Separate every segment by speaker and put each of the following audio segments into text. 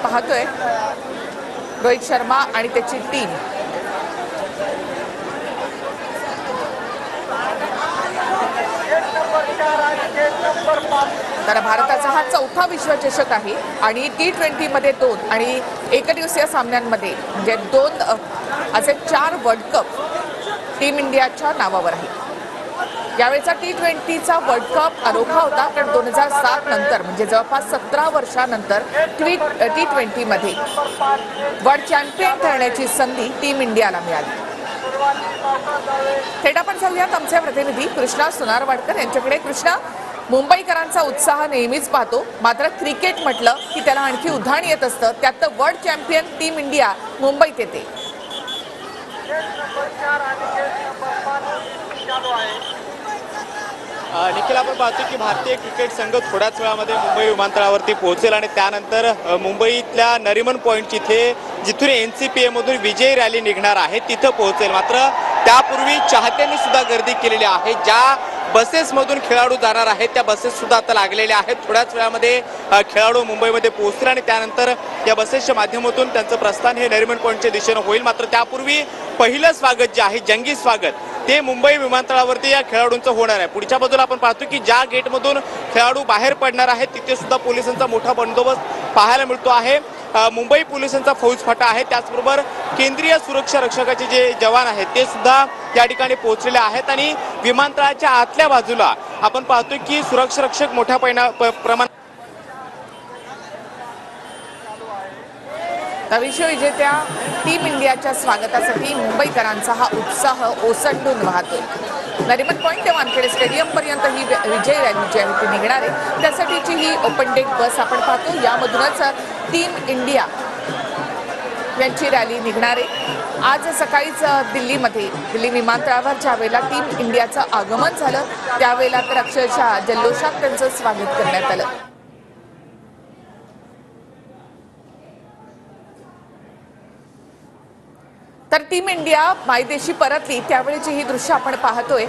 Speaker 1: पाहतोय रोहित शर्मा आणि त्याची टीम तर भारताचा हा चौथा विश्वचषक आहे आणि T20 मध्ये 2 आणि एकदिवसीय सामन्यांमध्ये म्हणजे 2 असे 4 वर्ल्ड कप टीम इंडियाच्या नावावर आहे। यावेळेचा T20चा वर्ल्ड कप अनोखा होता कारण 2007 नंतर म्हणजे जवळपास 17 वर्षानंतर T20 मध्ये वर्ल्ड चॅम्पियन ठरण्याची संधी टीम इंडियाला मिळाली। थेट आपण जाऊयात आमचे प्रतिनिधी कृष्णा सुनारवाडकर यांच्याकडे। कृष्णा, मुंबईकरांचा उत्साह नेहमीच पाहतो, मात्र क्रिकेट म्हटलं की त्याला आणखी उधाण येत असतं, त्यात वर्ल्ड चॅम्पियन टीम इंडिया मुंबईत येते।
Speaker 2: निखिल, आपण पाहतो की भारतीय क्रिकेट संघ थोड्याच वेळामध्ये मुंबई विमानतळावरती पोहोचेल आणि त्यानंतर मुंबईतल्या नरिमन पॉईंट जिथून NCPA मधून विजयी रॅली निघणार आहे तिथं पोहोचेल। मात्र त्यापूर्वी चाहत्यांनी सुद्धा गर्दी केलेली आहे। ज्या बसेसमधून खेळाडू जाणार आहेत त्या बसेस सुद्धा आता लागलेल्या आहेत। थोड्याच वेळामध्ये खेळाडू मुंबईमध्ये पोहोचतील आणि त्यानंतर या बसेसच्या माध्यमातून त्यांचं प्रस्थान हे नरिमन पॉईंटच्या दिशेनं होईल। मात्र त्यापूर्वी पहिलं स्वागत जे आहे, जंगी स्वागत, ते मुंबई विमानतळावरती या खेळाडूंचं होणार आहे। पुढच्या बाजूला आपण पाहतो की ज्या गेटमधून खेळाडू बाहेर पडणार आहेत तिथे सुद्धा पोलिसांचा मोठा बंदोबस्त पाहायला मिळतो आहे। मुंबई पोलिसांचा फौजफाटा आहे, त्याचबरोबर केंद्रीय सुरक्षा रक्षकाचे जे जवान आहेत ते सुद्धा या ठिकाणी पोहोचलेले आहेत आणि विमानतळाच्या आतल्या बाजूला आपण पाहतो की सुरक्षा रक्षक मोठ्या प्रमाणात
Speaker 1: विश्वविजेत्या टीम इंडियाच्या स्वागतासाठी मुंबईकरांचा हा उत्साह ओसंडून वाहतोय। नरिमन पॉईंट ते वानखेडे स्टेडियम पर्यंत ही विजय रॅली जी आहे ती निघणार आहे, त्यासाठीची ही ओपन डेक बस आपण पाहतो। यामधूनच टीम इंडिया यांची रॅली निघणार आहे। आज सकाळीच दिल्ली विमानतळावर ज्या वेळेला टीम इंडियाचं आगमन झालं त्यावेळेला तर अक्षरशः जल्लोषात त्यांचं स्वागत करण्यात आलं। तर टीम इंडिया मायदेशी परतली त्यावेळेची ही दृश्य आपण पाहतोय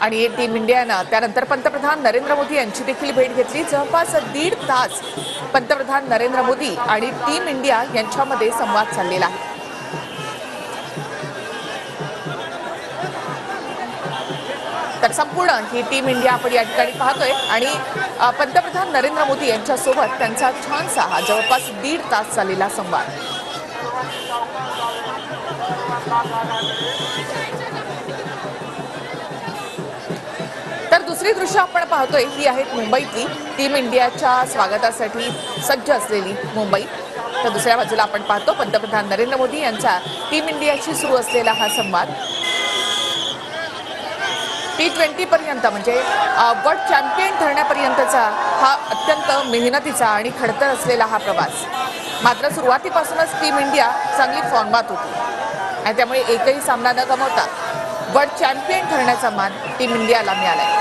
Speaker 1: आणि टीम इंडियानं त्यानंतर पंतप्रधान नरेंद्र मोदी यांची देखील भेट घेतली। जवळपास 1.5 तास पंतप्रधान नरेंद्र मोदी आणि टीम इंडिया यांच्यामध्ये संवाद चाललेला आहे। तर संपूर्ण ही टीम इंडिया आपण या ठिकाणी पाहतोय आणि पंतप्रधान नरेंद्र मोदी यांच्यासोबत त्यांचा छानसा हा जवळपास 1.5 तास चाललेला संवाद। तर दुसरी दृश्य आपण पाहतोय ही आहेत मुंबईतली टीम इंडियाच्या स्वागतासाठी सज्ज असलेली मुंबई। तर दुसऱ्या बाजूला आपण पाहतो पंतप्रधान नरेंद्र मोदी यांचा टीम इंडियाशी सुरू असलेला हा संवाद। T20 पर्यंत म्हणजे वर्ल्ड चॅम्पियन ठरण्यापर्यंतचा हा अत्यंत मेहनतीचा आणि खडतर असलेला हा प्रवास। मात्र सुरुवातीपासूनच टीम इंडिया चांगली फॉर्मात होती आणि त्यामुळे एकही सामना न गमावता वर्ल्ड चॅम्पियन ठरण्याचा मान टीम इंडियाला मिळालाय।